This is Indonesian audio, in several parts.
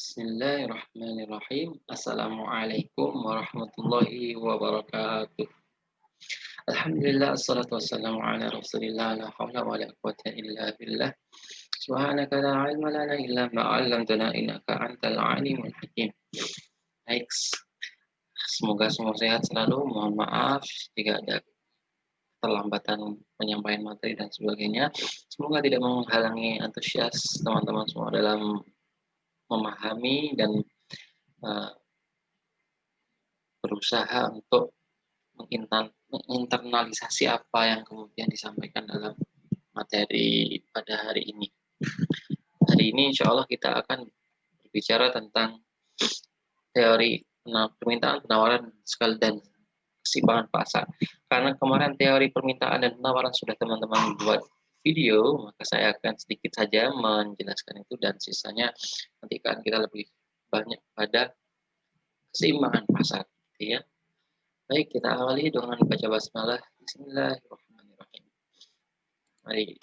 Bismillahirrahmanirrahim. Assalamualaikum warahmatullahi wabarakatuh. Alhamdulillah, assalatu wassalamu ala rasulillah, la hawla wa la quwata illa billah. Subhanaka la ilma lana illa ma 'allamtana innaka antal alimul hakim. Baik, semoga semua sehat selalu. Mohon maaf jika ada keterlambatan penyampaian materi dan sebagainya. Semoga tidak menghalangi antusias teman-teman semua dalam memahami dan uh, berusaha untuk menginternalisasi apa yang kemudian disampaikan dalam materi pada hari ini. Hari ini insya Allah kita akan berbicara tentang teori permintaan, penawaran, skala dan keseimbangan pasar. Karena kemarin teori permintaan dan penawaran sudah teman-teman buat video, maka saya akan sedikit saja menjelaskan itu dan sisanya nanti akan kita lebih banyak pada keseimbangan pasar, ya. Baik, kita awali dengan baca basmalah. Bismillahirrahmanirrahim. Mari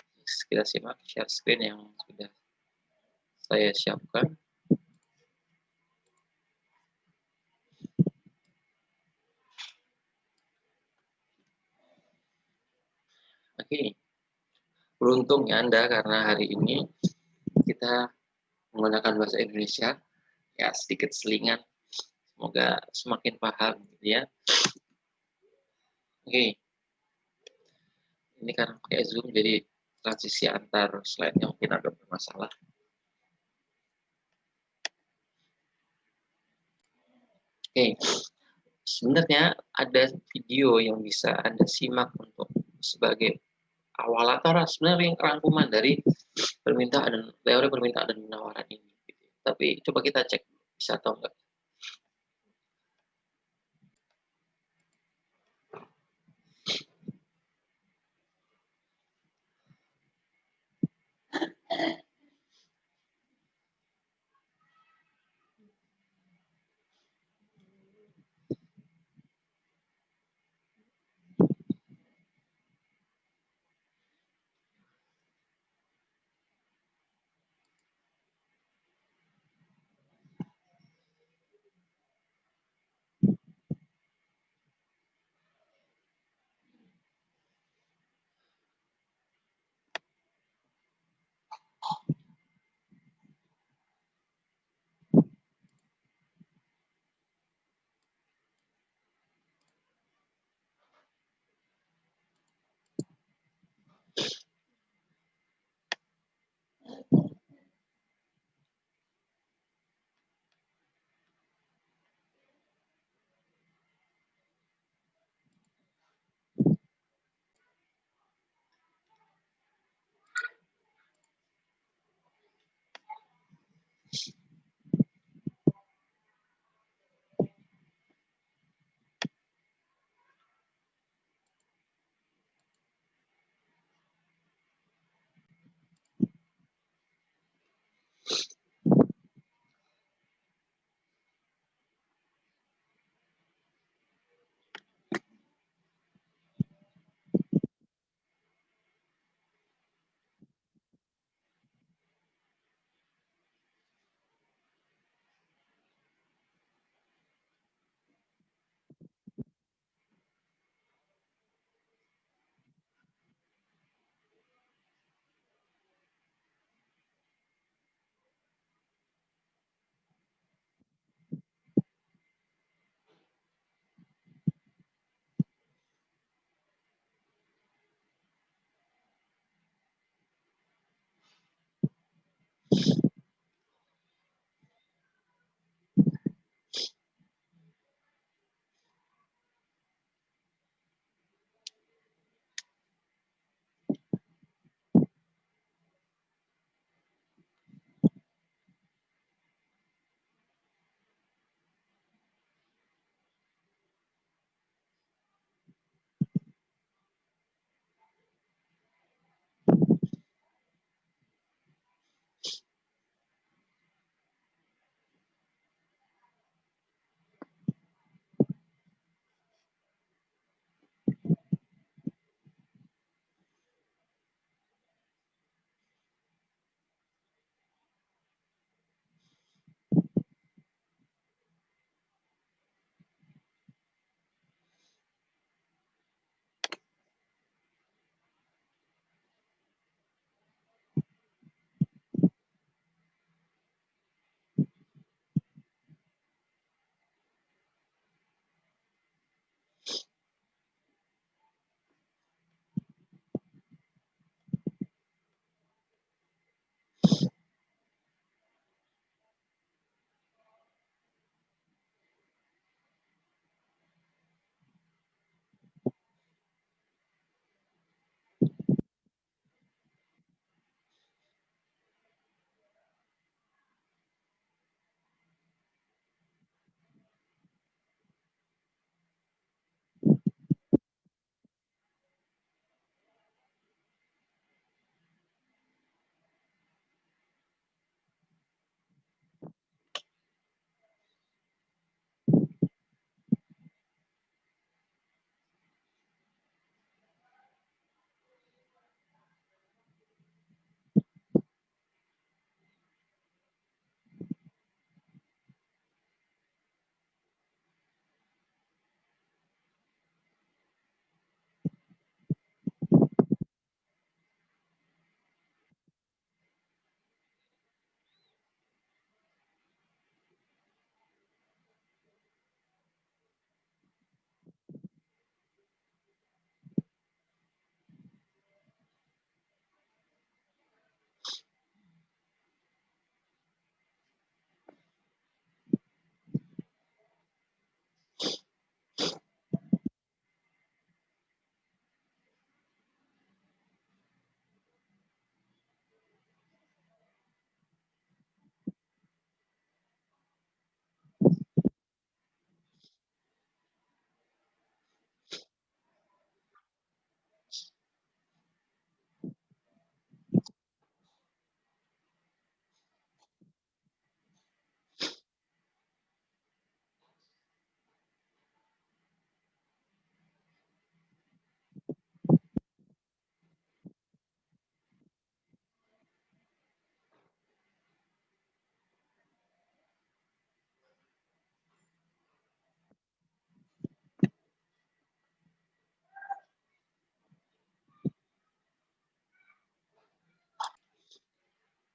kita simak share screen yang sudah saya siapkan. Oke, beruntung ya Anda karena hari ini kita menggunakan bahasa Indonesia, ya sedikit selingan, semoga semakin paham gitu ya. Oke, ini karena pakai Zoom jadi transisi antar slide-nya mungkin agak bermasalah. Oke, sebenarnya ada video yang bisa Anda simak untuk sebagai awal atau sebenarnya rangkuman dari permintaan dan teori permintaan dan penawaran ini. Gitu. Tapi coba kita cek bisa atau enggak.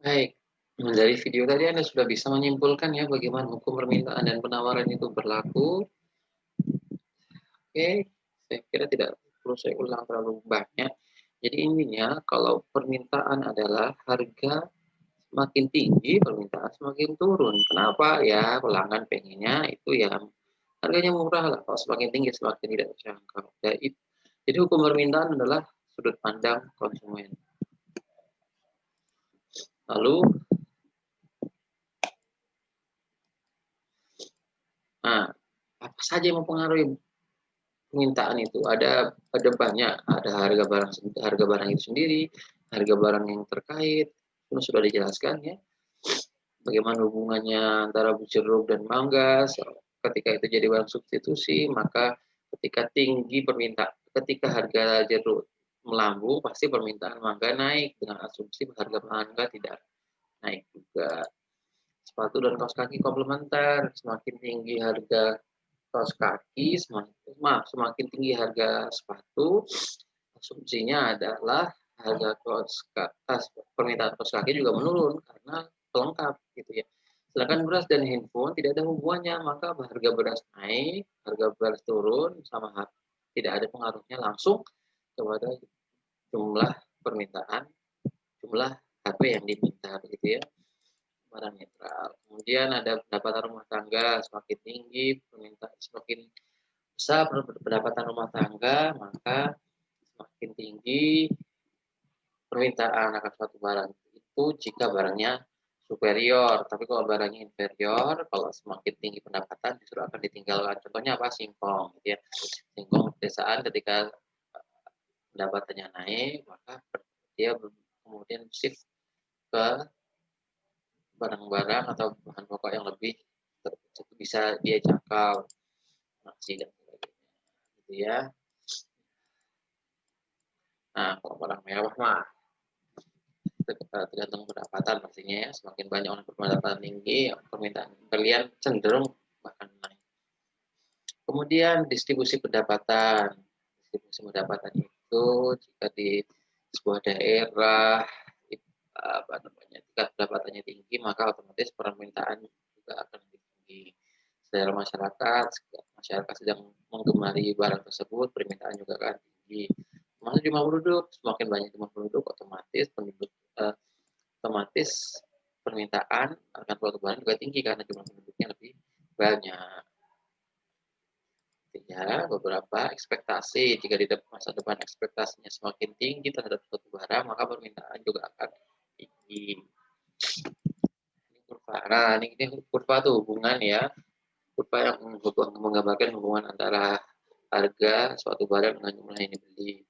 Baik, dari video tadi Anda sudah bisa menyimpulkan ya bagaimana hukum permintaan dan penawaran itu berlaku. Oke, saya kira tidak perlu saya ulang terlalu banyak. Jadi intinya kalau permintaan adalah harga semakin tinggi, permintaan semakin turun. Kenapa? Ya pelanggan pengennya itu yang harganya murah lah. Kalau semakin tinggi semakin tidak terjangkau. Jadi hukum permintaan adalah sudut pandang konsumen. Lalu, nah, apa saja yang mempengaruhi permintaan itu? Ada banyak, ada harga barang itu sendiri, harga barang yang terkait, itu sudah dijelaskan ya. Bagaimana hubungannya antara jeruk dan mangga? Ketika itu jadi barang substitusi, maka ketika harga jeruk melambung, pasti permintaan mangga naik dengan asumsi harga mangga tidak naik juga. Sepatu dan kaos kaki komplementer, semakin tinggi harga kaos kaki, semakin tinggi harga sepatu, asumsinya adalah harga permintaan kaos kaki juga menurun karena pelengkap gitu ya. Sedangkan beras dan handphone tidak ada hubungannya, maka harga beras naik, harga beras turun, tidak ada pengaruhnya langsung kepada jumlah permintaan, jumlah HP yang diminta begitu ya, barang netral. Kemudian ada pendapatan rumah tangga semakin tinggi, semakin besar pendapatan rumah tangga, maka semakin tinggi permintaan akan suatu barang itu jika barangnya superior. Tapi kalau barangnya inferior, kalau semakin tinggi pendapatan justru akan ditinggalkan. Contohnya apa? Singkong. Gitu ya. Singkong pedesaan ketika pendapatannya naik, maka dia kemudian shift ke barang-barang atau bahan pokok yang lebih bisa dia jangkau, nasi dan sebagainya. Gitu ya. Nah, kalau barang mewah mah tergantung pendapatan pastinya ya. Semakin banyak orang berpendapatan tinggi, permintaan berlian cenderung bahkan naik. Kemudian distribusi pendapatan. Distribusi pendapatan itu jika di sebuah daerah apa namanya tingkat pendapatannya tinggi, maka otomatis permintaan juga akan lebih tinggi. Secara masyarakat sedang menggemari barang tersebut, permintaan juga akan tinggi. Termasuk jumlah penduduk, semakin banyak jumlah penduduk, otomatis permintaan akan suatu barang juga tinggi karena jumlah penduduknya lebih banyak. Ya, beberapa ekspektasi. Jika di masa depan ekspektasinya semakin tinggi terhadap suatu barang, maka permintaan juga akan tinggi. Ini kurva. Nah, ini kurva itu hubungan ya. Kurva yang menggambarkan hubungan antara harga suatu barang dengan jumlah yang dibeli.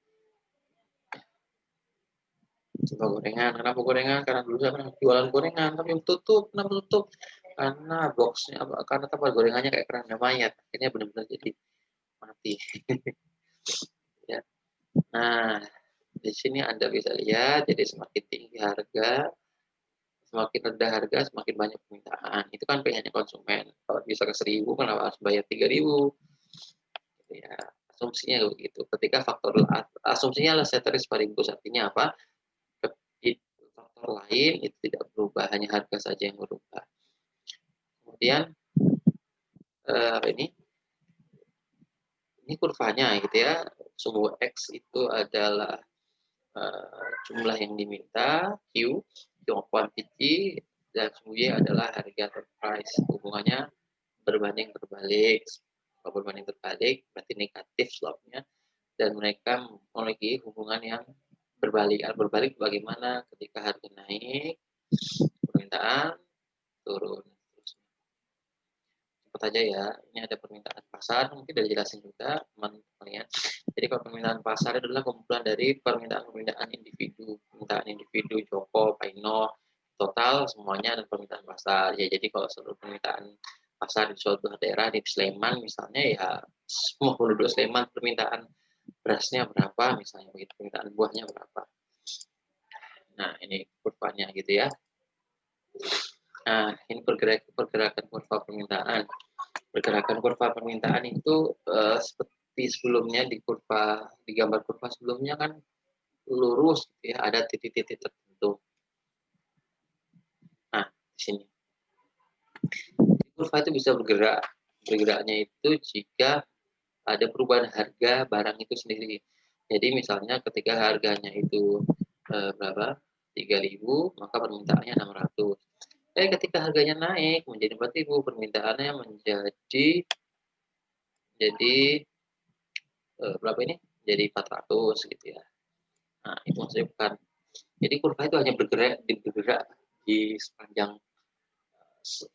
Contoh gorengan. Kenapa gorengan? Karena dulu saya pernah jualan gorengan, tapi tutup. Kenapa tutup? Karena boxnya, karena tempat gorengannya kayak keranda mayat. Akhirnya benar-benar jadi mati. Ya. Nah, di sini Anda bisa lihat, jadi semakin tinggi harga, semakin rendah harga, semakin banyak permintaan. Itu kan pengennya konsumen. Kalau bisa ke 1.000, kenapa harus bayar 3.000? Gitu ya. Asumsinya begitu. Ketika asumsinya lah ceteris paribus, artinya apa? Faktor lain itu tidak berubah, hanya harga saja yang berubah. Kemudian ini kurvanya gitu ya. Sumbu X itu adalah jumlah yang diminta, Q quantity, dan sumbu Y adalah harga atau price. Hubungannya berbanding terbalik. Kalau berbanding terbalik berarti negatif slope-nya, dan mereka memiliki hubungan yang berbalik. Berbalik bagaimana? Ketika harga naik, permintaan turun. Cepat aja ya, ini ada permintaan pasar, mungkin udah jelasin juga teman-teman ya. Jadi kalau permintaan pasar adalah kumpulan dari permintaan individu, Joko, Paino, total semuanya dan permintaan pasar. Ya, jadi kalau seluruh permintaan pasar di suatu daerah di Sleman misalnya, ya semua penduduk Sleman permintaan berasnya berapa misalnya, begitu, permintaan buahnya berapa. Nah, ini kurvanya gitu ya. Nah, ini pergerakan kurva permintaan. Pergerakan kurva permintaan itu seperti sebelumnya di gambar kurva sebelumnya kan lurus ya, ada titik-titik tertentu. di sini. Kurva itu bisa bergerak. Bergeraknya itu jika ada perubahan harga barang itu sendiri. Jadi misalnya ketika harganya itu berapa? 3.000, maka permintaannya 600. Ketika harganya naik menjadi 4.000, permintaannya jadi berapa ini? Jadi 400 gitu ya. Nah, itu maksudnya bukan. Jadi kurva itu hanya bergerak di sepanjang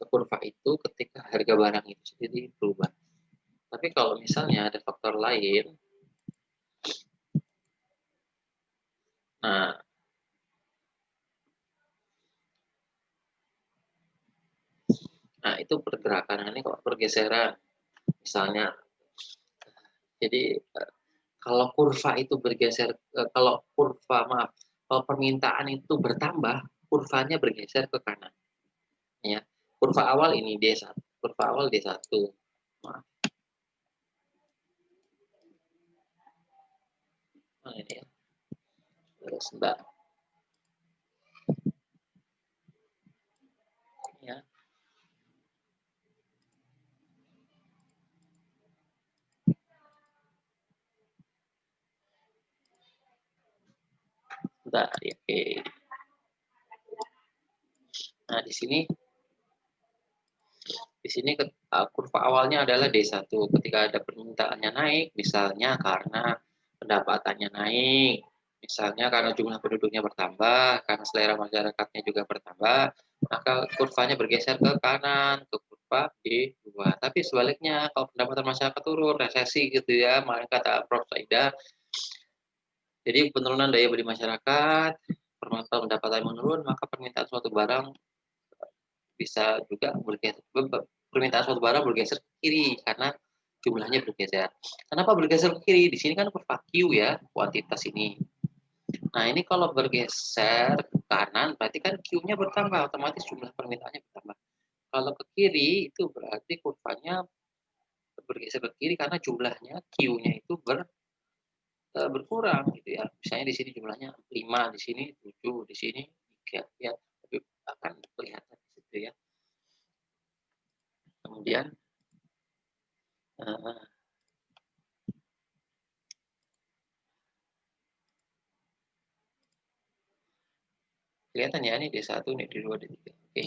kurva itu ketika harga barang itu sendiri berubah. Tapi kalau misalnya ada faktor lain, nah itu pergerakan ini kok pergeseran. Misalnya, jadi kalau kurva itu bergeser, kalau permintaan itu bertambah, kurvanya bergeser ke kanan. Ya, kurva awal ini D1, kurva awal D1. Maaf. Nah, ini ya. Terus Mbak. Ya. Bentar, ya, oke. Nah, di sini kurva awalnya adalah D1. Ketika ada permintaannya naik, misalnya karena pendapatannya naik, misalnya karena jumlah penduduknya bertambah, karena selera masyarakatnya juga bertambah, maka kurvanya bergeser ke kanan, ke kurva D2. Tapi sebaliknya, kalau pendapatan masyarakat turun, resesi gitu ya, maka kata Prof. Saida, jadi penurunan daya beli masyarakat, pendapatan menurun, maka permintaan suatu barang bisa juga bergeser, permintaan suatu barang bergeser ke kiri karena jumlahnya bergeser. Kenapa bergeser ke kiri? Di sini kan kurva Q ya, kuantitas ini. Nah, ini kalau bergeser ke kanan, berarti kan Q-nya bertambah, otomatis jumlah permintaannya bertambah. Kalau ke kiri, itu berarti kurvanya bergeser ke kiri karena jumlahnya Q-nya itu berkurang gitu ya. Misalnya di sini jumlahnya 5, di sini 7, di sini 3 ya. Tapi akan kelihatan di situ ya. Kemudian kelihatan ya, ini D1, ini D2, D3. Oke.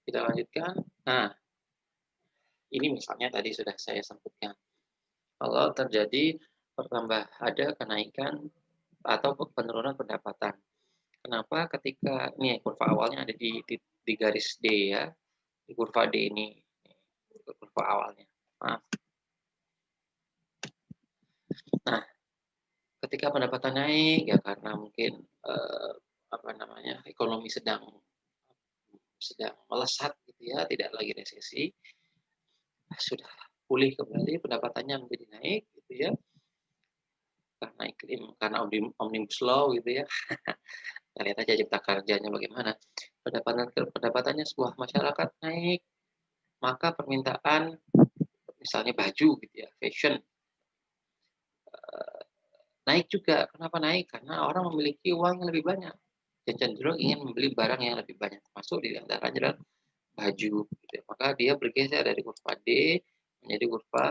Kita lanjutkan. Nah, ini misalnya tadi sudah saya sebutkan. Kalau terjadi ada kenaikan atau penurunan pendapatan. Kenapa ketika ini kurva awalnya ada di garis D ya, di kurva D ini, kurva awalnya. Maaf. Nah, ketika pendapatan naik ya karena mungkin ekonomi sedang melesat gitu ya, tidak lagi resesi, sudah pulih kembali, pendapatannya menjadi naik gitu ya, karena iklim, karena omnibus law gitu ya. Kita lihat aja cipta kerjanya bagaimana. Pendapatannya sebuah masyarakat naik, maka permintaan misalnya baju gitu ya, fashion naik juga. Kenapa naik? Karena orang memiliki uang yang lebih banyak dan cenderung ingin membeli barang yang lebih banyak, termasuk di antaranya adalah baju gitu ya. Maka dia bergeser dari kurva D menjadi kurva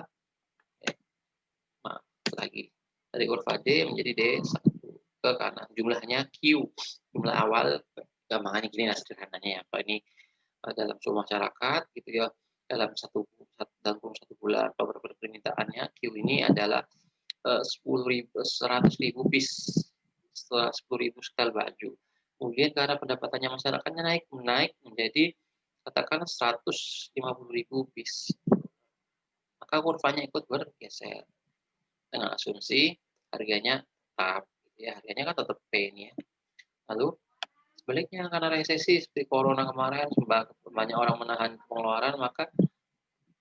dari kurva D menjadi D1 ke kanan. Jumlahnya Q, jumlah awal, gampangannya gini lah sederhananya ya. Kalau ini dalam sebuah masyarakat gitu ya, dalam kurun satu bulan atau permintaannya Q ini adalah 100.000 piece, setelah 10.000 setel baju. Kemudian karena pendapatannya masyarakatnya naik menjadi katakan 150.000 piece. Maka kurvanya ikut bergeser dengan asumsi harganya tetap, ya harganya kan tetap P ini ya. Lalu sebaliknya karena resesi seperti corona kemarin, banyak orang menahan pengeluaran, maka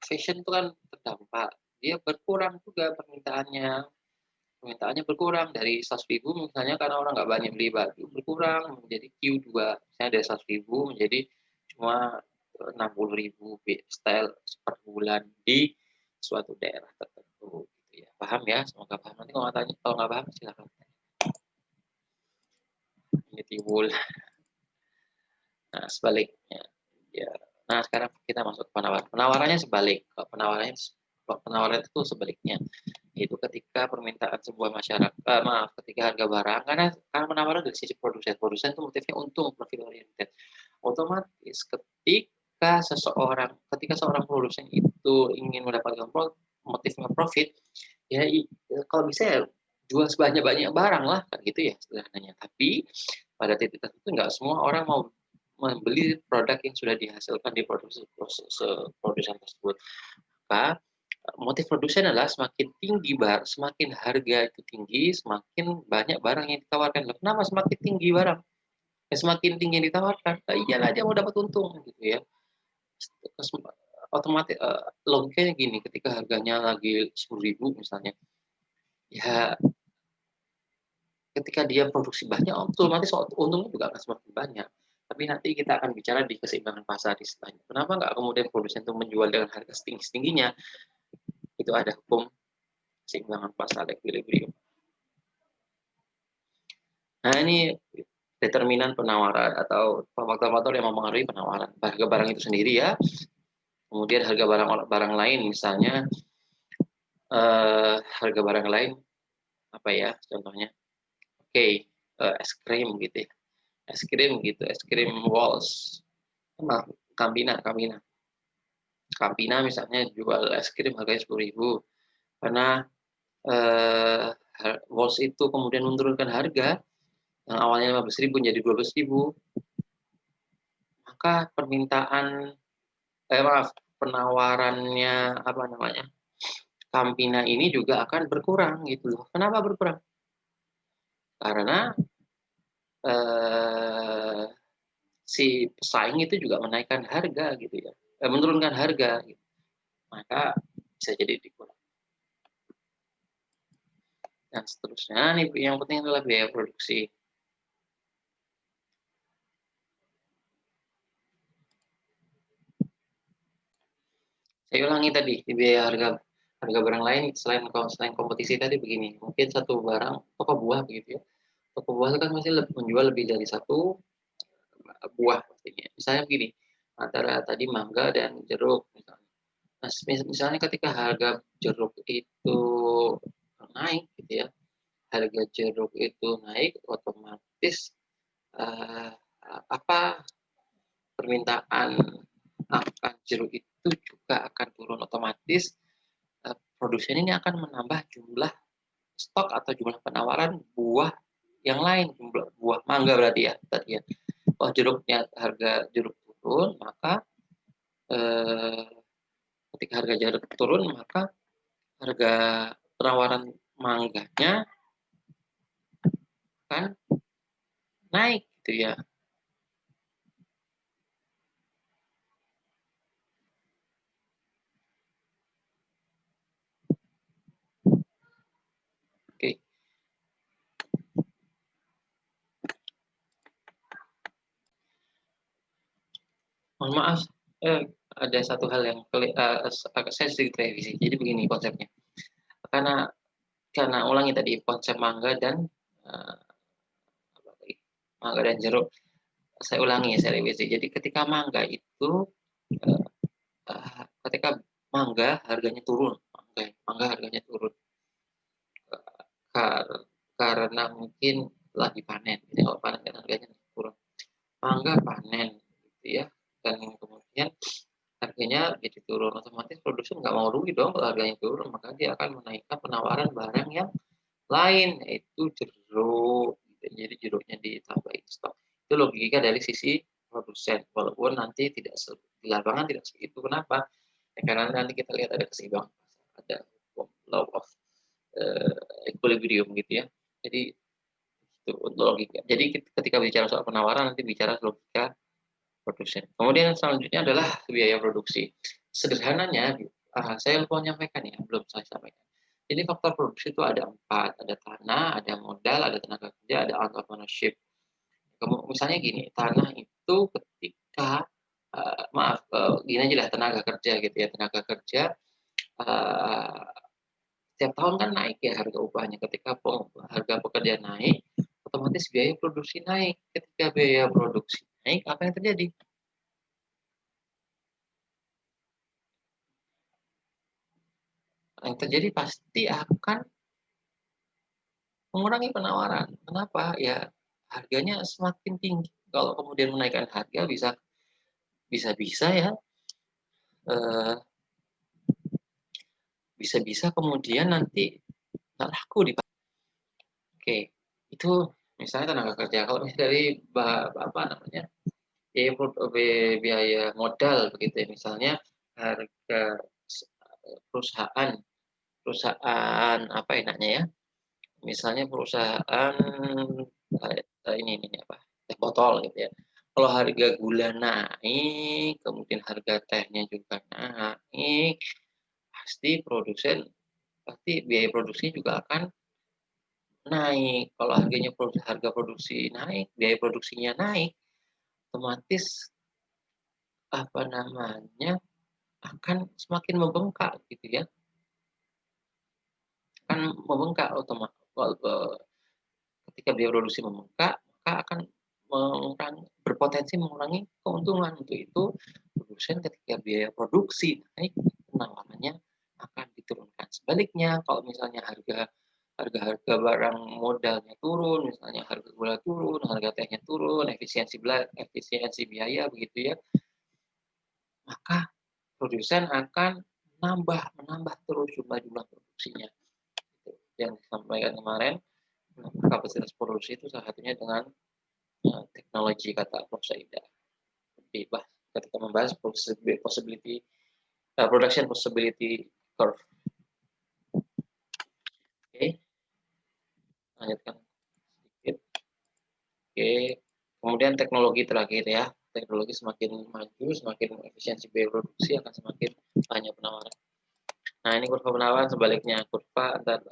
fashion itu kan terdampak. Dia berkurang juga permintaannya berkurang dari 100.000 misalnya karena orang nggak banyak beli baju, berkurang menjadi Q2, misalnya dari 100.000 menjadi cuma 60.000 style per bulan di suatu daerah tertentu gitu ya. Paham ya? Semoga paham. Nanti kalau nggak paham silakan. Ini timbul. Nah, sebaliknya. Ya. Nah, sekarang kita masuk ke penawaran. Penawarannya sebalik. Penawaran itu sebaliknya. Itu ketika permintaan sebuah masyarakat, ketika harga barang, karena penawaran dari sisi produsen. Produsen itu motifnya untung, profit oriented. Otomatis ketika seorang produsen itu ingin mendapatkan motifnya profit, ya kalau bisa ya jual sebanyak-banyak barang lah, kan gitu ya sederhananya. Tapi pada titik tertentu nggak semua orang mau membeli produk yang sudah dihasilkan di produsen tersebut. Maka motif produsen adalah semakin harga itu tinggi, semakin banyak barang yang ditawarkan. Kenapa semakin tinggi barang? Semakin tinggi yang ditawarkan, iyalah dia mau dapat untung gitu ya. Otomatis logikanya gini, ketika harganya lagi 10.000 misalnya, ya ketika dia produksi banyak, otomatis untungnya juga akan semakin banyak. Tapi nanti kita akan bicara di keseimbangan pasar di setelahnya. Kenapa nggak kemudian produsen itu menjual dengan harga setinggi-tingginya? Itu ada hukum keseimbangan pasar, equilibrium. Nah, ini determinan penawaran atau faktor-faktor yang mempengaruhi penawaran. Harga barang itu sendiri ya, kemudian harga barang lain, misalnya harga barang lain apa ya contohnya? Oke, es krim gitu ya. Es krim Walls. Nah, Campina misalnya jual es krim harganya 10.000 karena Walls itu kemudian menurunkan harga yang awalnya 15.000 jadi 12.000, maka penawarannya Campina ini juga akan berkurang gitu loh. Kenapa berkurang? Karena si pesaing itu juga menaikkan harga gitu ya, menurunkan harga gitu. Maka bisa jadi dikurang. Dan seterusnya, nih yang penting adalah biaya produksi. Saya ulangi tadi, di biaya harga barang lain selain kompetisi tadi begini, mungkin satu barang toko buah begitu ya. Toko buah itu kan masih menjual lebih dari satu buah pastinya. Misalnya begini, antara tadi mangga dan jeruk misalnya. Nah, misalnya ketika harga jeruk itu naik gitu ya, harga jeruk itu naik, otomatis permintaan akan jeruk itu juga akan turun otomatis. Produsen ini akan menambah jumlah stok atau jumlah penawaran buah yang lain, jumlah buah mangga berarti ya tadi ya. Oh, harga jeruk turun, maka ketika harga jeruk turun, maka harga penawaran mangganya kan naik gitu ya. Oke. Mohon maaf, ada satu hal yang saya sedikit revisi. Jadi begini konsepnya. Karena ulangi tadi konsep mangga dan jeruk. Saya ulangi, saya revisi. Jadi ketika mangga itu ketika mangga harganya turun, mangga harganya turun karena mungkin lagi panen. Jadi kalau panen kan harganya turun. Mangga panen, gitu ya. Dan kemudian harganya jadi turun, otomatis produsen nggak mau rugi dong kalau harganya turun, maka dia akan menaikkan penawaran barang yang lain, yaitu jeruk. Jadi jeruknya ditambahin stok. Itu logika dari sisi produsen, walaupun nanti tidak di lapangan tidak segitu. Kenapa? Ya, karena nanti kita lihat ada keseimbangan pasar, ada law of equilibrium gitu ya. Jadi itu untuk logika. Jadi ketika bicara soal penawaran nanti bicara logika produsen. Kemudian selanjutnya adalah biaya produksi. Sederhananya, saya lupa menyampaikan ya, belum saya sampaikan. Jadi faktor produksi itu ada 4, ada tanah, ada modal, ada tenaga kerja, ada entrepreneurship. Misalnya gini, tanah itu ketika gini aja lah tenaga kerja gitu ya, tenaga kerja setiap tahun kan naik ya harga upahnya. Ketika harga pekerja naik, otomatis biaya produksi naik. Ketika biaya produksi naik, apa yang terjadi? Yang terjadi pasti akan mengurangi penawaran. Kenapa? Ya harganya semakin tinggi. Kalau kemudian menaikkan harga bisa-bisa ya, eee, bisa-bisa kemudian nanti nggak laku di. Oke, itu misalnya tenaga kerja. Kalau misalnya dari apa namanya, biaya modal begitu ya, misalnya harga perusahaan perusahaan apa enaknya ya, misalnya perusahaan, ini apa, teh botol gitu ya. Kalau harga gula naik, kemudian harga tehnya juga naik, pasti biaya produksinya juga akan naik. Kalau harga produksi naik, biaya produksinya naik, otomatis apa namanya, akan semakin membengkak gitu ya, akan membengkak ketika biaya produksi membengkak, maka akan berpotensi mengurangi keuntungan. Untuk itu, produsen ketika biaya produksi naik, penawarannya akan diturunkan. Sebaliknya, kalau misalnya harga-harga barang modalnya turun, misalnya harga gula turun, harga tehnya turun, efisiensi biaya begitu ya, maka produsen akan menambah terus jumlah produksinya. Itu yang disampaikan kemarin, kapasitas produksi itu salah satunya dengan teknologi, kata Prof. Saida. Ketika membahas production possibility curve. Oke, lanjutkan sedikit. Oke, kemudian teknologi terakhir ya. Teknologi semakin maju, semakin efisiensi biaya produksi akan semakin banyak penawaran. Nah, ini kurva penawaran sebaliknya,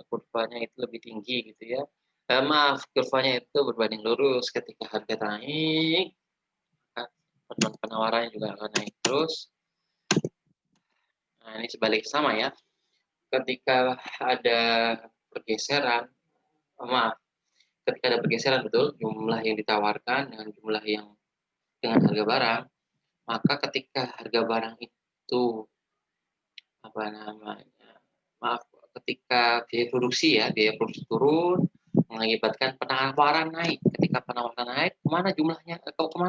kurvanya itu lebih tinggi gitu ya. Kurvanya itu berbanding lurus. Ketika harga naik, penawarannya juga akan naik terus. Nah, ini sebalik sama ya. Ketika ada pergeseran, maaf, ketika ada pergeseran betul, jumlah yang ditawarkan dengan jumlah yang dengan harga barang, maka ketika harga barang itu apa namanya, maaf, ketika biaya produksi turun, mengakibatkan penawaran naik. Ketika penawaran naik, kemana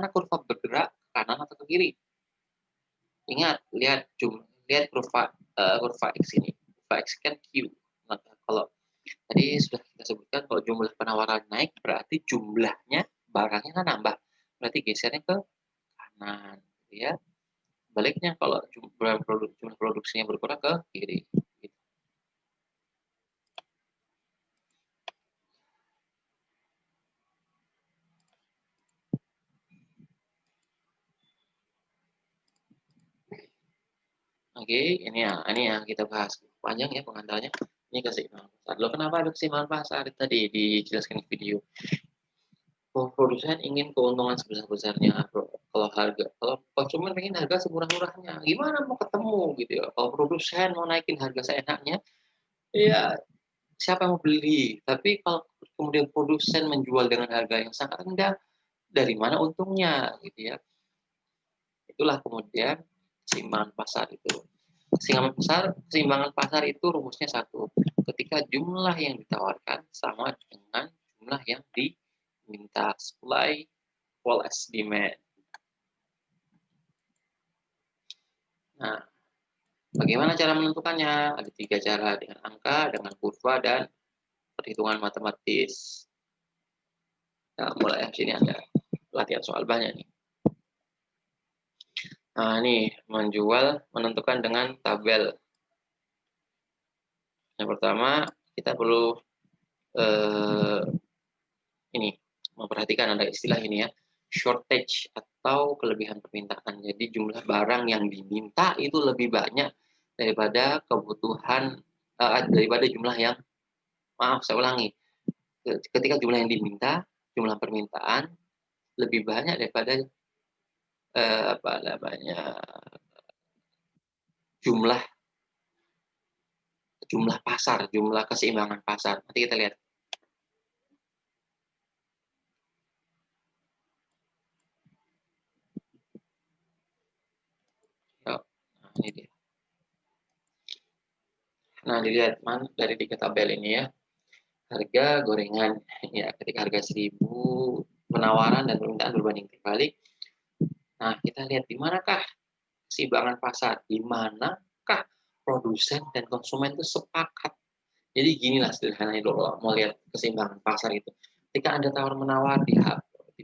kurva bergerak, ke kanan atau ke kiri? Ingat, lihat kurva X ini. Kurva X kan Q. Maka kalau tadi sudah kita sebutkan, kalau jumlah penawaran naik berarti jumlahnya barangnya kan nambah. Berarti gesernya ke kanan, ya. Baliknya kalau jumlah produksinya berkurang ke kiri. Gitu. Oke, ini yang kita bahas panjang ya pengantarnya. Ini keseimbangan pasar. Loh, kenapa ada keseimbangan pasar tadi dijelaskan di video? Produsen ingin keuntungan sebesar-besarnya, kalau konsumen pengen harga semurah-murahnya, gimana mau ketemu gitu ya? Kalau produsen mau naikin harga seenaknya, ya siapa yang mau beli? Tapi kalau kemudian produsen menjual dengan harga yang sangat rendah, dari mana untungnya gitu ya? Itulah kemudian keseimbangan pasar itu. Keseimbangan pasar itu rumusnya satu. Ketika jumlah yang ditawarkan sama dengan jumlah yang diminta, supply plus demand. Nah, bagaimana cara menentukannya? Ada 3 cara, dengan angka, dengan kurva, dan perhitungan matematis. Nah, mulai dari sini ada latihan soal banyak nih. Nah, ini menentukan dengan tabel. Yang pertama, kita perlu ini memperhatikan, ada istilah ini ya, shortage atau kelebihan permintaan. Jadi jumlah barang yang diminta itu lebih banyak daripada kebutuhan, daripada jumlah yang, maaf saya ulangi, ketika jumlah yang diminta, jumlah permintaan lebih banyak daripada apa namanya, jumlah jumlah keseimbangan pasar. Nanti kita lihat. Nah, dilihat dari 3 tabel ini ya. Harga gorengan ya ketika harga 1.000 penawaran dan permintaan berbanding terbalik. Nah, kita lihat di manakah keseimbangan pasar, di manakah produsen dan konsumen itu sepakat. Jadi ginilah sederhananya dulu mau lihat keseimbangan pasar itu. Ketika Anda tawar-menawar di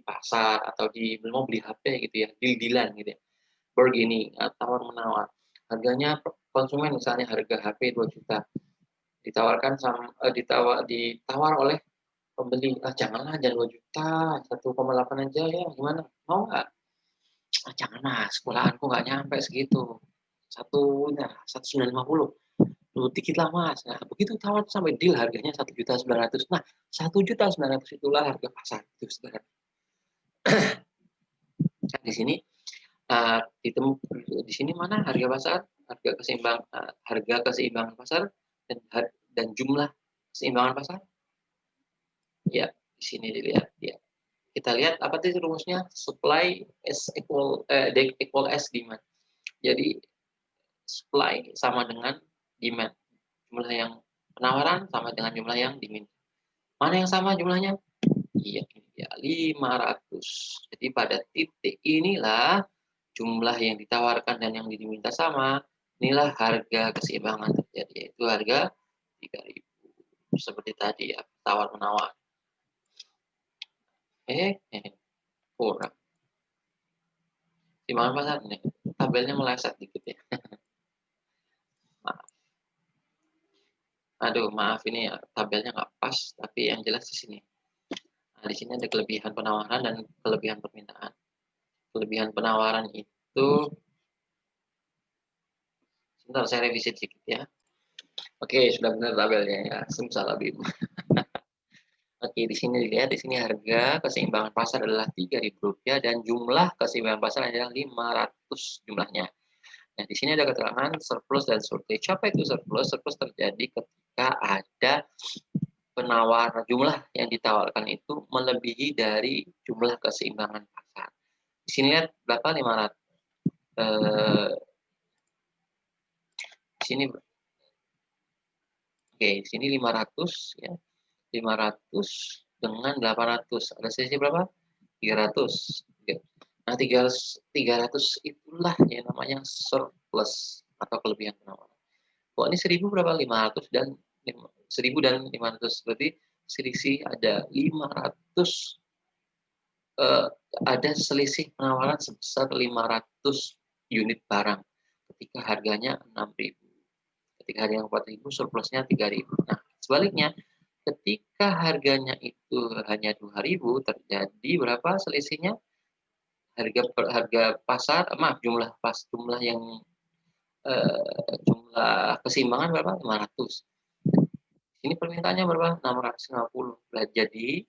pasar atau mau beli HP gitu ya, deal-dealan gitu ya. Bargaining, tawar-menawar. Harganya konsumen misalnya harga HP 2 juta. Ditawar oleh pembeli, janganlah, jangan 2 juta, 1,8 aja ya, gimana? Mau nggak? Jangan mas, sekolahanku nggak nyampe segitu. Satunya, 1.950. Duh, dikit lah mas. Nah, begitu tawar sampai deal harganya 1.900.000. Nah, 1.900.000 itulah harga pasar. Itu sebenarnya. Nah, di sini di sini mana harga pasar, harga keseimbangan pasar dan jumlah keseimbangan pasar. Ya, di sini dilihat ya. Kita lihat apa sih rumusnya? Supply is equal as demand. Jadi supply sama dengan demand. Jumlah yang penawaran sama dengan jumlah yang diminta. Mana yang sama jumlahnya? Iya, ini dia 500. Jadi pada titik inilah jumlah yang ditawarkan dan yang diminta sama. Inilah harga keseimbangan terjadi, yaitu harga 3.000. Seperti tadi ya, tawar-menawar. Kurang. Di mana pasar nih? Tabelnya meleset dikit ya. Maaf. Aduh, maaf ini ya, tabelnya nggak pas, tapi yang jelas di sini. Nah, di sini ada kelebihan penawaran dan kelebihan permintaan. Kelebihan penawaran itu, sebentar saya revisi sedikit ya. Oke, sudah benar tabelnya ya. Simsalabim. Oke, di sini dilihat, di sini harga keseimbangan pasar adalah Rp3.000 dan jumlah keseimbangan pasar adalah 500 jumlahnya. Nah, di sini ada keterangan surplus dan shortage. Apa itu surplus? Surplus terjadi ketika ada jumlah yang ditawarkan itu melebihi dari jumlah keseimbangan pasar. Di sini lihat berapa 500. Di sini di sini 500 ya. 500 dengan 800. Ada selisih berapa? 300. Nah, 300 itulah yang namanya surplus atau kelebihan penawaran. Kok ini 1.000 berapa? 500 dan 1.000 dan 500. Berarti selisih ada 500, ada selisih penawaran sebesar 500 unit barang ketika harganya 6.000. Ketika harganya 4.000, surplusnya 3.000. Nah, sebaliknya, ketika harganya itu hanya 2.000, terjadi berapa selisihnya? Harga pasar, jumlah yang jumlah keseimbangan berapa? 500. Ini permintaannya berapa? 650. Jadi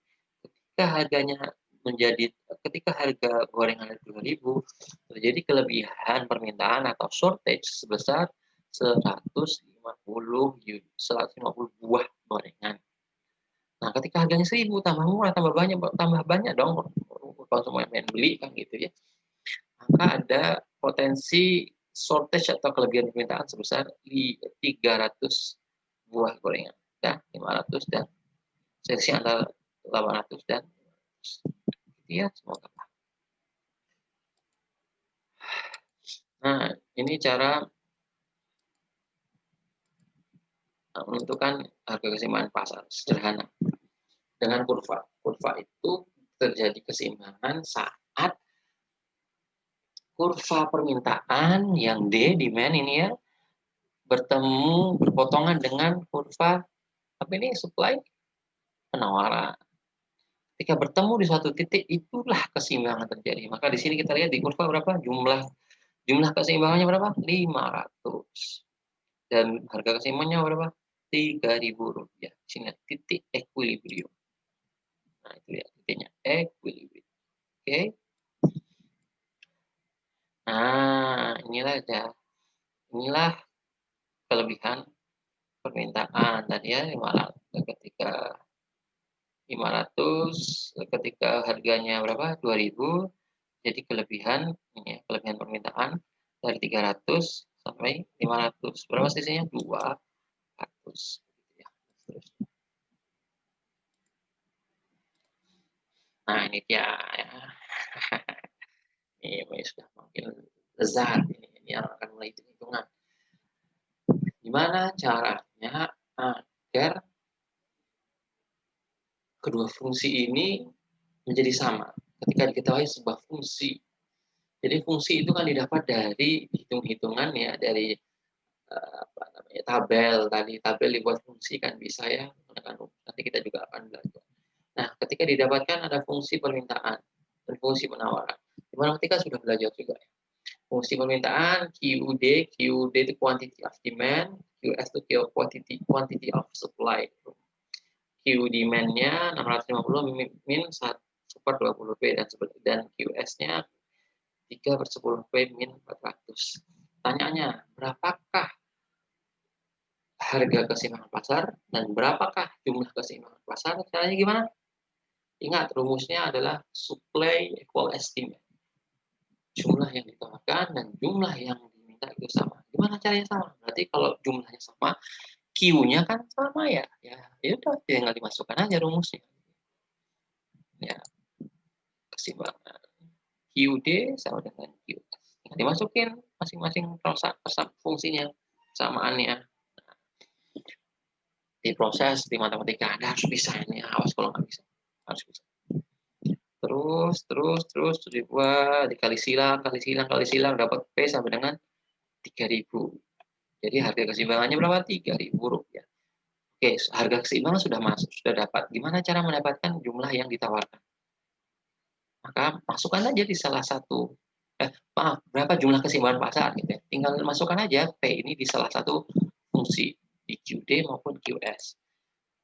ketika harga gorengan 2.000, terjadi kelebihan permintaan atau shortage sebesar 150 buah gorengan. Nah, ketika harganya 1.000 tambah murah, tambah banyak dong konsumen yang beli kan gitu ya. Maka ada potensi shortage atau kelebihan permintaan sebesar 300 buah gorengan. Ya, 500 dan selisih antara 800 dan 500. Ya, semoga. Nah, ini cara menentukan harga keseimbangan pasar sederhana dengan kurva. Kurva itu terjadi keseimbangan saat kurva permintaan yang D, demand ini ya, berpotongan dengan kurva apa ini, supply, penawaran. Ketika bertemu di suatu titik, itulah keseimbangan terjadi. Maka di sini kita lihat di kurva berapa? Jumlah keseimbangannya berapa? 500. Dan harga keseimbangannya berapa? Rp3.000. Di sini titik equilibrium. Nah, itu ya titiknya equilibrium. Oke. Nah, inilah kelebihan permintaan tadi ya, 500 ketika harganya berapa? 2.000. Jadi kelebihan permintaan dari 300 sampai 500. Berapa sisinya? 2. Ya. Nah, ini dia ya. Ini sudah makin lezat ini yang akan mulai hitung-hitungan. Gimana caranya agar kedua fungsi ini menjadi sama ketika diketahui sebuah fungsi. Jadi fungsi itu kan didapat dari hitung-hitungan ya, dari apa namanya, tabel dibuat fungsi kan bisa ya, nanti kita juga akan belajar. Nah, ketika didapatkan ada fungsi permintaan dan fungsi penawaran. Dimana ketika sudah belajar juga ya. Fungsi permintaan QD itu quantity of demand, QS itu quantity of supply. Q demand-nya 650 min 1/20 P dan QS-nya 3/10 P min 400. Pertanyaannya, berapakah harga keseimbangan pasar dan berapakah jumlah keseimbangan pasar? Caranya gimana? Ingat, rumusnya adalah supply equal estimate. Jumlah yang ditawarkan dan jumlah yang diminta itu sama. Gimana caranya sama? Berarti kalau jumlahnya sama, Q-nya kan sama ya. Ya udah, tinggal dimasukkan aja rumusnya. Ya, keseimbangan QD sama dengan QS. Nah, dimasukin masing-masing fungsinya, samaannya. Diproses di matematika, Anda harus bisa ini. Awas kalau nggak bisa. Harus bisa. Terus dibuat, dikali silang, dapat P sampai dengan 3.000. Jadi harga keseimbangannya berapa? 3.000 rupiah. Oke, harga keseimbangan sudah masuk, sudah dapat. Gimana cara mendapatkan jumlah yang ditawarkan? Maka masukkan aja di salah satu, berapa jumlah keseimbangan pasar gitu ya. Tinggal masukkan aja P ini di salah satu fungsi, di QD maupun QS.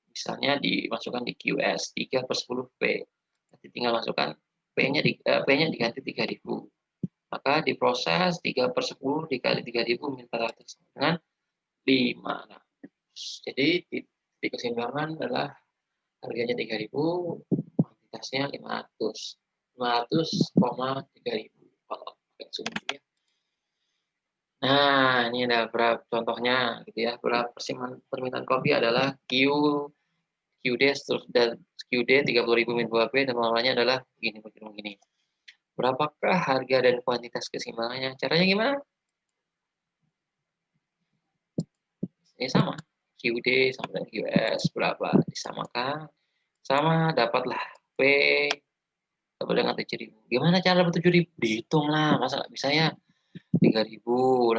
Misalnya dimasukkan di QS 3/10 P. Nanti tinggal masukkan P-nya diganti 3.000. Maka diproses 3/10 dikali 3.000 min 400 dengan 500. Jadi di keseimbangan adalah harganya 3.000, kuantitasnya 500. 500,3.000 kalau pakai sumbernya. Nah, ini ada berapa contohnya gitu ya. Berapa permintaan kopi adalah QD dan QD 30.000 min 2P dan lawannya adalah begini. Berapakah harga dan kuantitas keseimbangannya? Caranya gimana? Ini sama. QD sama dengan QS berapa? Disamakan. Sama, dapatlah P sama dengan 7.000. Gimana cara dapat 7.000? Dihitung lah, masa nggak bisa ya? 3.000,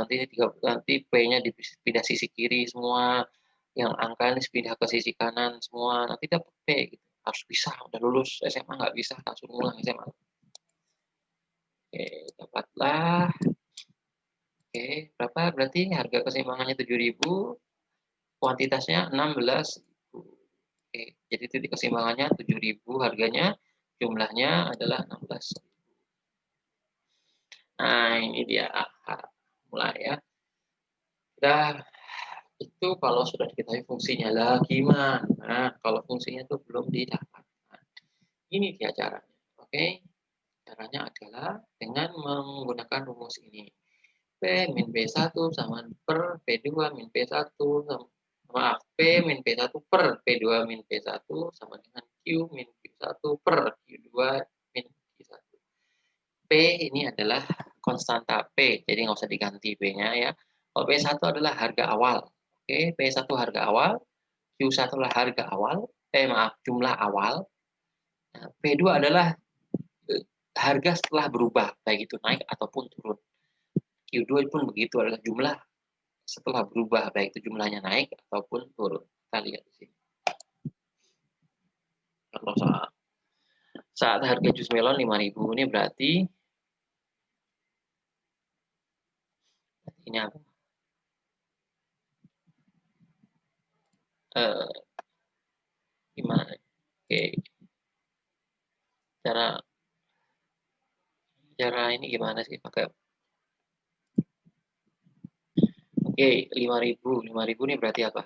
nanti P-nya dipindah sisi kiri semua, yang angka ini pindah ke sisi kanan semua, nanti dapat P gitu. Harus bisa, udah lulus SMA nggak bisa langsung ulang SMA. Oke, dapatlah. Oke, berapa berarti harga keseimbangannya 7.000, kuantitasnya 16.000. Oke, jadi titik keseimbangannya 7.000 harganya, jumlahnya adalah 16.000. Nah, ini dia mulai ya. Kita itu kalau sudah diketahui fungsinya lah gimana kalau fungsinya itu belum didapatkan. Ini dia caranya. Oke. Caranya adalah dengan menggunakan rumus ini. P min P1 sama per P2 min P1 sama P min P1 per P2 min P1 sama dengan Q min Q1 per Q2 min Q1. P ini adalah konstanta P, jadi nggak usah diganti P-nya ya. Kalau P1 adalah harga awal. Oke, P1 harga awal, Q1 adalah harga awal, jumlah awal. Nah, P2 adalah harga setelah berubah, baik itu naik ataupun turun. Q2 pun begitu, adalah jumlah setelah berubah, baik itu jumlahnya naik ataupun turun. Kita lihat di sini. Kalau saat harga jus melon 5.000 ini berarti ini apa? Gimana? Oke. Cara ini gimana sih pakai? Oke, 5.000 ini berarti apa?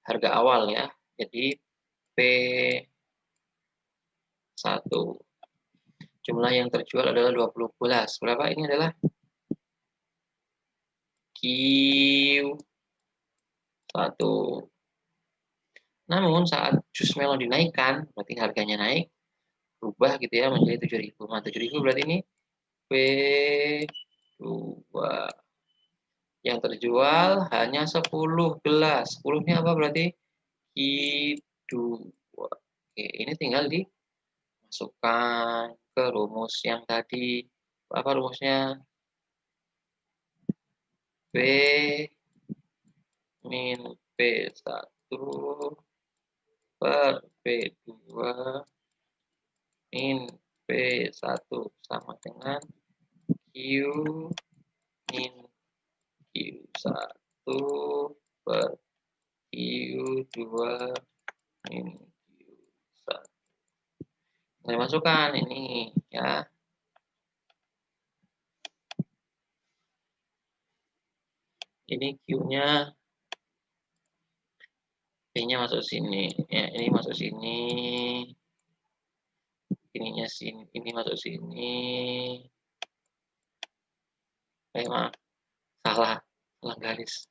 Harga awal ya. Jadi P1 jumlah yang terjual adalah 20 gelas. Berapa ini adalah Q1 Namun saat jus melon dinaikkan, berarti harganya naik, berubah gitu ya menjadi 7.000. Nah, 7.000 berarti ini P2. Yang terjual hanya 10 gelas. 10-nya apa berarti? Q2. Oke, ini tinggal dimasukkan ke rumus yang tadi. Apa rumusnya? P min P1 per P2 min P1 sama dengan Q min Q1 per Q2 min Q1. Saya masukkan ini ya. Ini Q-nya, P-nya masuk sini. Ya, ini masuk sini. Ininya sini, ini masuk sini. Maaf, salah garis.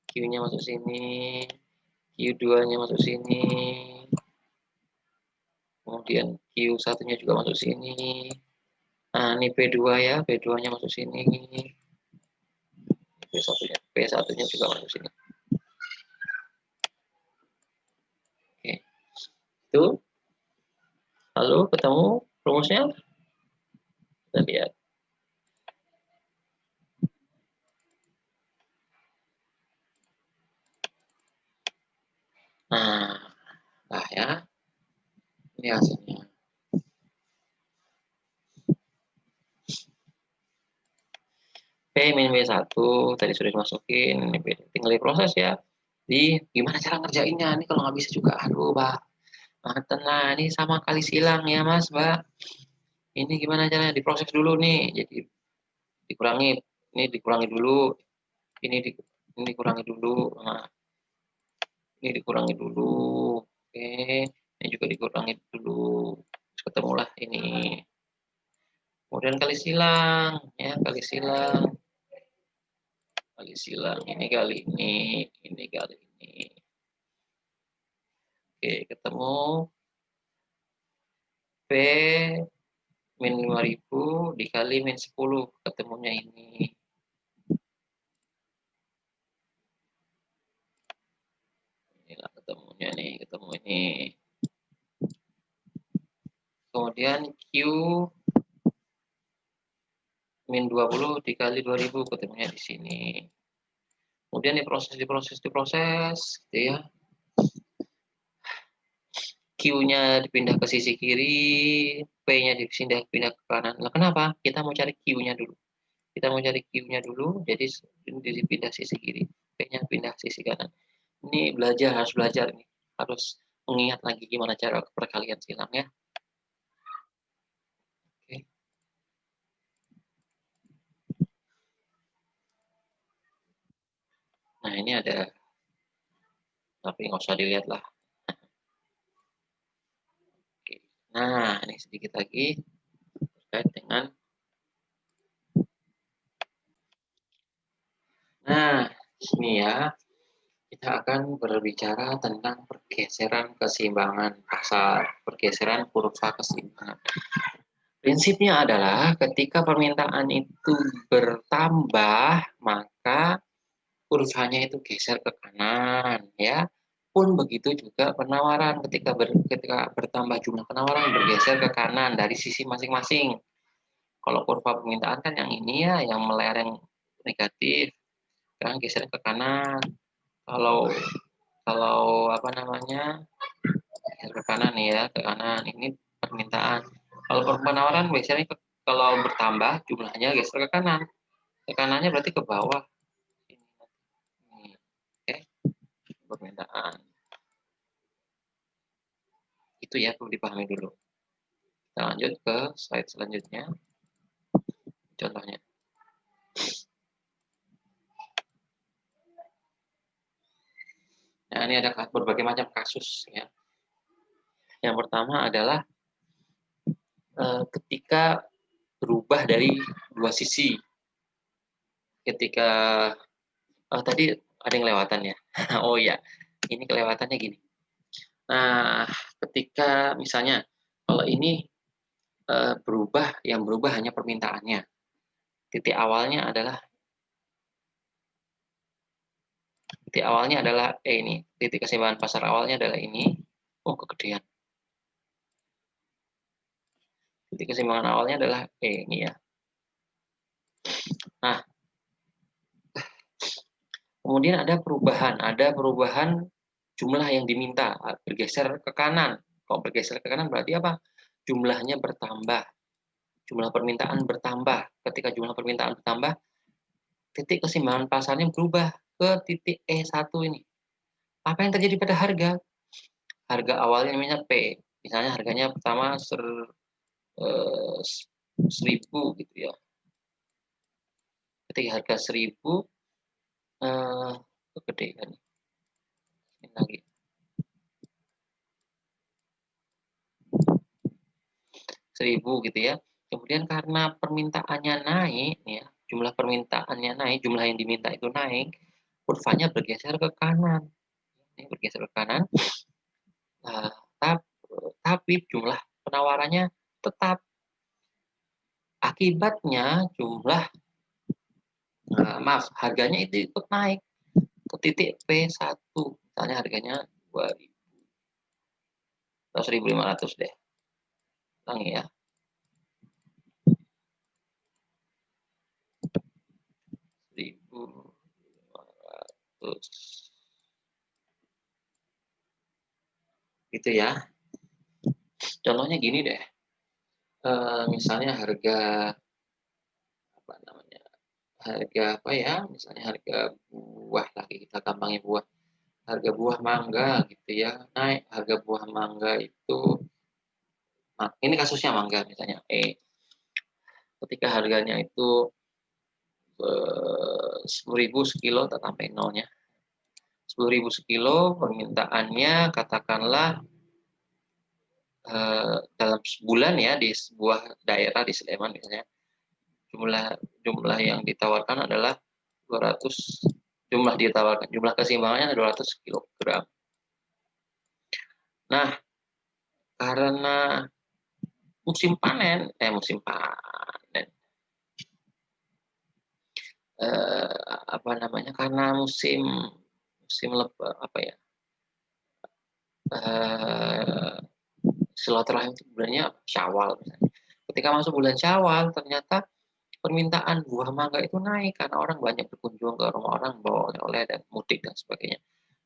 Q-nya masuk sini. Q2-nya masuk sini. Kemudian Q1-nya juga masuk sini. Nah, ini P2 ya, P2-nya masuk sini. P1-nya juga masuk sini. Oke. Itu. Lalu ketemu rumusnya. Kita lihat. Nah ya. Ini hasilnya. P min B1 tadi sudah dimasukin, ini tinggal diproses ya. Gimana cara ngerjainnya? Ini kalau nggak bisa juga, aduh, Mbak. Nah, ini sama kali silang ya, Mas, Mbak. Ini gimana caranya? Diproses dulu nih. Jadi dikurangi, ini dikurangi dulu, ini dikurangi dulu. Nah, ini dikurangi dulu. Oke, ini juga dikurangi dulu. Terus ketemulah ini. Kemudian kali silang, ya, kali silang. Kali silang, ini kali ini kali ini. Oke, ketemu P min 5.000 dikali min 10, ketemunya ini. Inilah ketemunya nih, ketemu ini. Kemudian Q min 20 dikali 2.000, ketemunya di sini. Kemudian diproses, gitu ya. Q-nya dipindah ke sisi kiri, P-nya pindah ke kanan. Nah, kenapa? Kita mau cari Q-nya dulu. Kita mau cari Q-nya dulu, jadi dipindah sisi kiri, P-nya pindah sisi kanan. Ini harus belajar nih. Harus mengingat lagi gimana cara perkalian silang ya. Oke. Nah, ini ada, tapi nggak usah dilihat lah. Oke. Nah, ini sedikit lagi terkait dengan. Nah, ini ya, kita akan berbicara tentang pergeseran keseimbangan pasar, pergeseran kurva keseimbangan. Prinsipnya adalah ketika permintaan itu bertambah, maka kurvanya itu geser ke kanan, ya. Pun begitu juga penawaran, ketika bertambah jumlah penawaran bergeser ke kanan dari sisi masing-masing. Kalau kurva permintaan kan yang ini ya, yang melereng negatif, sekarang geser ke kanan. Kalau apa namanya, geser ke kanan nih ya, ke kanan, ini permintaan. Kalau penawaran biasanya kalau bertambah jumlahnya geser ke kanan. Ke kanannya berarti ke bawah. Ini. Oke, permintaan. Itu ya, perlu dipahami dulu. Kita lanjut ke slide selanjutnya. Contohnya. Nah, ini ada berbagai macam kasus ya. Yang pertama adalah ketika berubah dari dua sisi. Ketika tadi ada yang lewatan ya. Oh iya, Ini kelewatannya gini. Nah, ketika misalnya kalau ini berubah, yang berubah hanya permintaannya. Titik awalnya adalah ini. Titik keseimbangan pasar awalnya adalah ini. Oh, kegedean. Titik keseimbangan awalnya adalah ini ya. Nah, kemudian ada perubahan jumlah yang diminta, bergeser ke kanan. Kalau bergeser ke kanan berarti apa? Jumlahnya bertambah. Jumlah permintaan bertambah. Ketika jumlah permintaan bertambah, titik keseimbangan pasarnya berubah ke titik E1 ini. Apa yang terjadi pada harga? Harga awalnya misalnya P. Misalnya harganya pertama 1000 gitu ya. Ketika harga 1000 gede kan. Ini lagi. 1000 gitu ya. Kemudian karena permintaannya naik ya, jumlah permintaannya naik, jumlah yang diminta itu naik, kurvanya bergeser ke kanan. Ini bergeser ke kanan. Nah, tapi jumlah penawarannya tetap. Akibatnya harganya itu ikut naik ke titik P1. Misalnya harganya 2000 atau 1500 deh. Ulangi ya. 1500. Gitu ya. Contohnya gini deh. Misalnya harga misalnya harga buah lagi, kita gampangnya buah. Harga buah mangga gitu ya, naik. Harga buah mangga itu, ini kasusnya mangga misalnya, ketika harganya itu 10.000 sekilo, tak sampai nolnya. 10.000 sekilo, permintaannya katakanlah dalam sebulan ya, di sebuah daerah di Sleman misalnya, jumlah yang ditawarkan adalah 200, jumlah keseimbangannya 200 kilogram. Nah, karena musim panen, karena musim silaturahim itu bulannya Syawal misalnya. Ketika masuk bulan Syawal, ternyata permintaan buah mangga itu naik karena orang banyak berkunjung ke rumah orang, bawa oleh-oleh dan mudik dan sebagainya.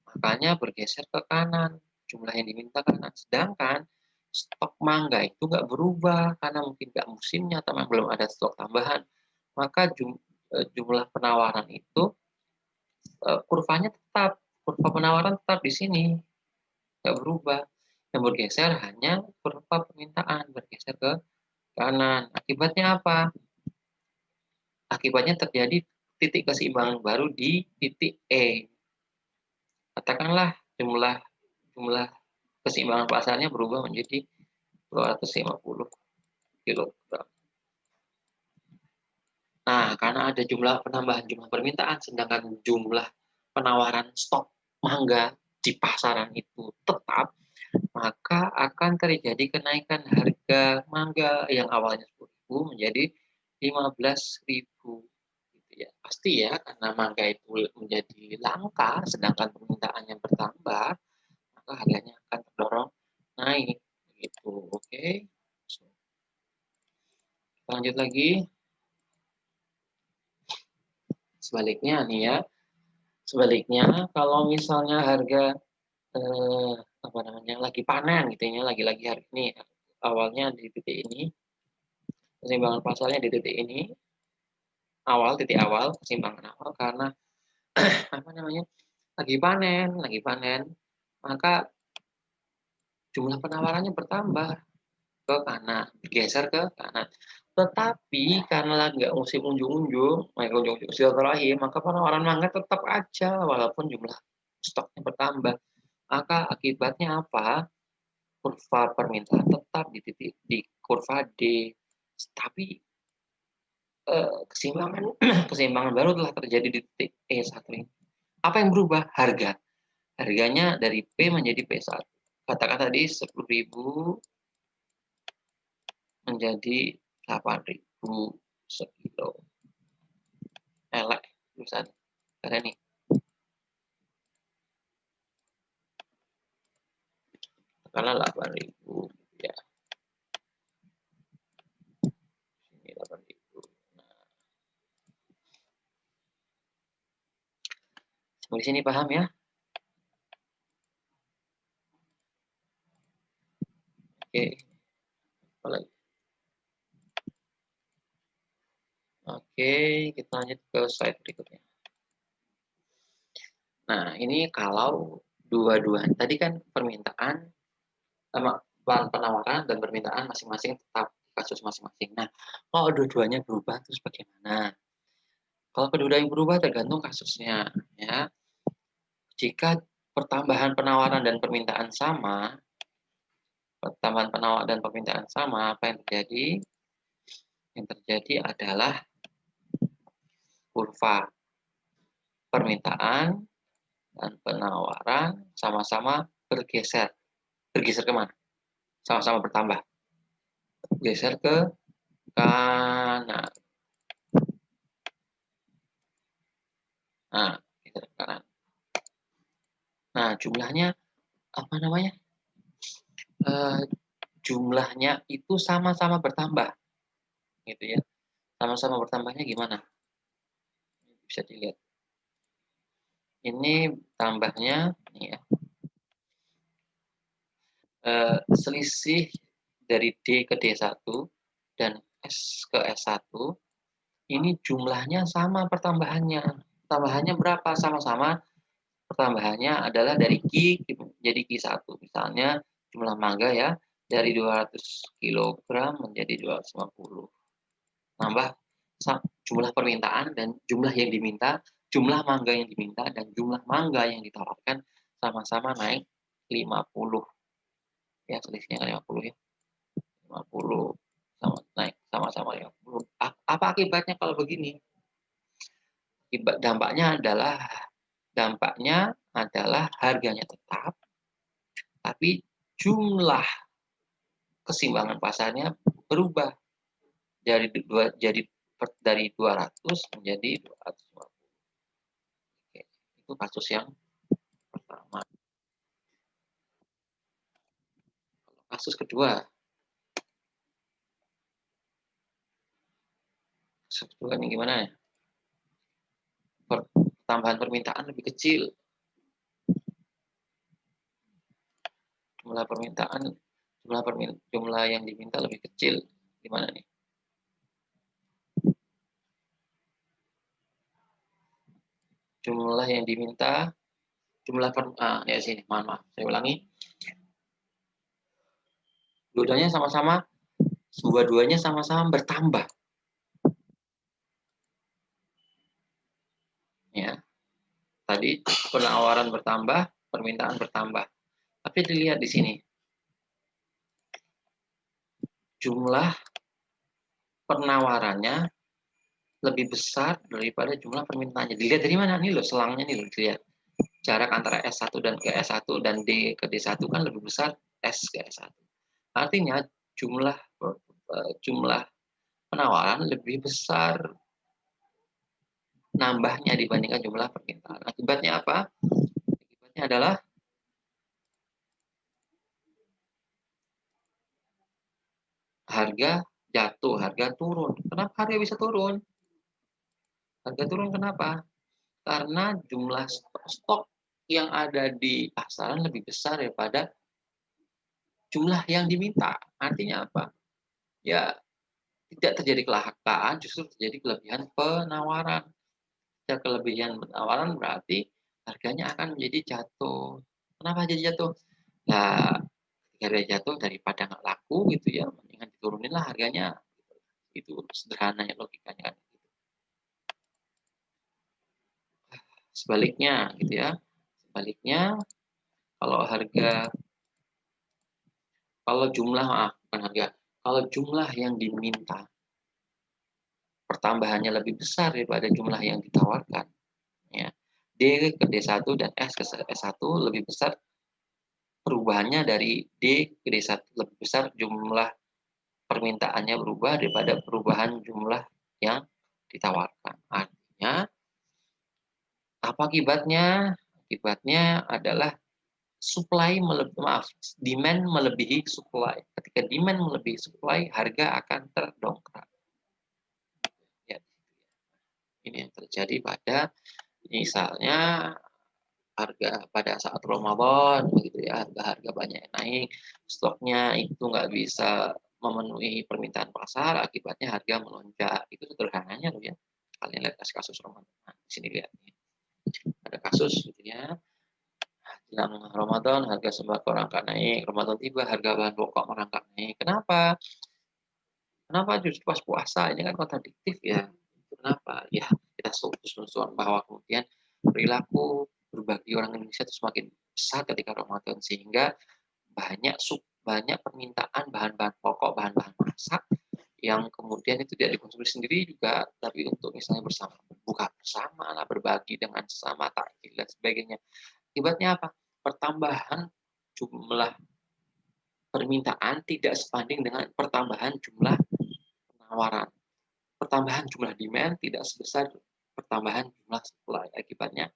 Makanya bergeser ke kanan, jumlah yang diminta kanan. Sedangkan stok mangga itu nggak berubah karena mungkin nggak musimnya atau belum ada stok tambahan. Maka jumlah penawaran itu kurvanya tetap, kurva penawaran tetap di sini, nggak berubah. Yang bergeser hanya kurva permintaan, bergeser ke kanan. Akibatnya apa? Akibatnya terjadi titik keseimbangan baru di titik E. Katakanlah jumlah keseimbangan pasarnya berubah menjadi 250 kilogram. Nah, karena ada penambahan jumlah permintaan, sedangkan jumlah penawaran stok mangga di pasaran itu tetap, maka akan terjadi kenaikan harga mangga yang awalnya 10.000 menjadi 15.000. Gitu ya. Pasti ya, karena mangga itu menjadi langka, sedangkan permintaannya bertambah, maka harganya akan terdorong naik. Gitu, oke. Lanjut lagi. Sebaliknya nih ya. Sebaliknya, kalau misalnya harga lagi panen gitu ya, lagi hari ini awalnya di titik ini, keseimbangan pasarnya di titik ini, titik awal keseimbangan awal karena lagi panen, maka jumlah penawarannya bertambah ke kanan, bergeser ke kanan. Tetapi karena lagi nggak musim unjung-unjung, silaturahim, maka penawaran mangga tetap aja walaupun jumlah stoknya bertambah. Maka akibatnya apa? Kurva permintaan tetap di kurva D, tapi keseimbangan keseimbangan baru telah terjadi di titik E1 ini. Apa yang berubah? Harga. Harganya dari P menjadi P1. Katakan tadi 10.000 menjadi 8.000 sekilo. Elek, tulisan. Karena nih. Karena 8.000 ya. Ini 8.000. Nah, sampai sini paham ya? Oke. Apa lagi? Oke, kita lanjut ke slide berikutnya. Nah, ini kalau dua-duanya tadi kan permintaan sama penawaran dan permintaan masing-masing tetap kasus masing-masing. Nah, kalau dua-duanya berubah terus bagaimana? Kalau kedua-duanya berubah tergantung kasusnya, ya. Jika pertambahan penawaran dan permintaan sama, pertambahan penawaran dan permintaan sama, apa yang terjadi? Yang terjadi adalah kurva permintaan dan penawaran sama-sama bergeser. Bergeser kemana? Sama-sama bertambah. Geser ke kanan. Nah, geser ke kanan. Nah, jumlahnya apa namanya? Jumlahnya itu sama-sama bertambah, gitu ya. Sama-sama bertambahnya gimana? Bisa dilihat. Ini tambahnya, nih ya. Selisih dari D ke D1 dan S ke S1 ini jumlahnya sama pertambahannya. Pertambahannya berapa? Sama-sama pertambahannya adalah dari Q jadi Q1. Misalnya jumlah mangga ya dari 200 kg menjadi 250. Nambah jumlah permintaan dan jumlah yang diminta, jumlah mangga yang diminta dan jumlah mangga yang ditawarkan sama-sama naik 50. Ya, selisihnya kan 50 ya. 50 sama naik sama-sama 50. Apa akibatnya kalau begini? Dampaknya adalah harganya tetap, tapi jumlah keseimbangan pasarnya berubah dari 200 menjadi 250. Oke, itu kasus yang pertama. Kasus kedua ini gimana ya? Tambahan permintaan lebih kecil. Jumlah yang diminta lebih kecil. Gimana nih? Jumlah yang diminta, ya sini, maaf, saya ulangi. Dua-duanya sama-sama bertambah. Ya. Tadi penawaran bertambah, permintaan bertambah. Tapi dilihat di sini. Jumlah penawarannya lebih besar daripada jumlah permintaannya. Dilihat dari mana? Nih loh, selangnya nih loh, dilihat. Jarak antara S1 dan ke S1 dan D ke D1 kan lebih besar S ke S1. Artinya jumlah penawaran lebih besar nambahnya dibandingkan jumlah permintaan. Akibatnya apa? Akibatnya adalah harga jatuh, harga turun. Kenapa harga bisa turun? Harga turun kenapa? Karena jumlah stok yang ada di pasaran lebih besar daripada jumlah yang diminta. Artinya apa? Ya, tidak terjadi kelangkaan, justru terjadi kelebihan penawaran. Jika kelebihan penawaran berarti harganya akan menjadi jatuh. Kenapa jadi jatuh? Nah, ketika harga jatuh daripada nggak laku gitu ya, mendingan diturunin lah harganya. Itu sederhananya logikanya kan. Sebaliknya gitu ya. Sebaliknya kalau jumlah yang diminta pertambahannya lebih besar daripada jumlah yang ditawarkan, ya, D ke D1 dan S ke S1 lebih besar perubahannya dari D ke D1 lebih besar jumlah permintaannya berubah daripada perubahan jumlah yang ditawarkan. Artinya, apa akibatnya? Akibatnya adalah demand melebihi supply. Ketika demand melebihi supply, harga akan terdongkrak. Ya, ini yang terjadi pada misalnya harga pada saat Ramadan, begitu ya, harga banyak yang naik, stoknya itu nggak bisa memenuhi permintaan pasar, akibatnya harga melonjak. Itu sederhananya loh ya. Kalian lihat kasus Ramadan. Nah, di sini lihat nih. Ada kasus gitu ya. Jelang Ramadan harga sembako merangkak naik, Ramadan tiba harga bahan pokok merangkak naik. Kenapa? Kenapa justru pas puasa? Ini kan kontradiktif ya. Kenapa? Ya, kita setuju bahwa kemudian perilaku berbagi orang Indonesia itu semakin besar ketika Ramadan sehingga banyak permintaan bahan-bahan pokok, bahan-bahan masak yang kemudian itu tidak dikonsumsi sendiri juga, tapi untuk misalnya bersama, buka bersama lah, berbagi dengan sesama, takjil dan sebagainya. Akibatnya apa? Pertambahan jumlah permintaan tidak sebanding dengan pertambahan jumlah penawaran. Pertambahan jumlah demand tidak sebesar pertambahan jumlah supply. Akibatnya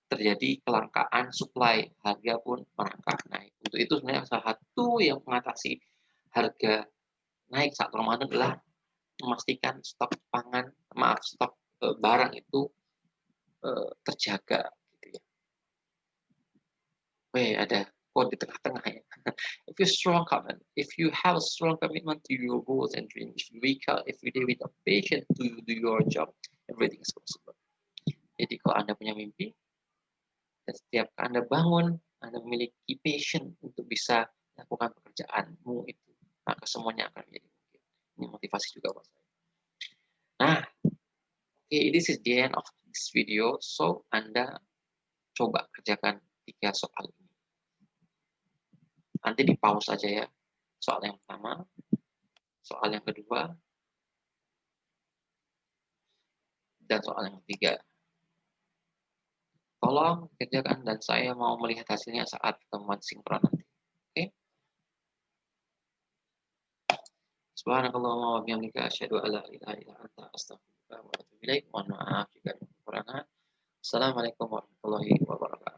terjadi kelangkaan supply, harga pun merangkak naik. Untuk itu sebenarnya salah satu yang mengatasi harga naik saat Ramadan adalah memastikan stok stok barang itu terjaga gitu ya. Ada quote di tengah-tengah ya. If you have a strong commitment to your goals and dreams, if you wake up every day with a passion to do your job, everything is possible. Jadi kalau Anda punya mimpi, dan setiap Anda bangun, Anda memiliki passion untuk bisa melakukan pekerjaanmu itu, maka semuanya akan menjadi mungkin. Ini motivasi juga buat saya. Nah, okay, this is the end of this video. So, Anda coba kerjakan 3 soal ini. Nanti di pause aja ya. Soal yang pertama, soal yang kedua, dan soal yang ketiga. Tolong kerjakan dan saya mau melihat hasilnya saat pertemuan sinkron nanti. Oke? Subhanakallahumma wa bihamdika asyhadu an la ilaha illa anta astaghfiruka wa atubu ilaik. Mohon maaf jika ada kekurangan. Assalamualaikum warahmatullahi wabarakatuh.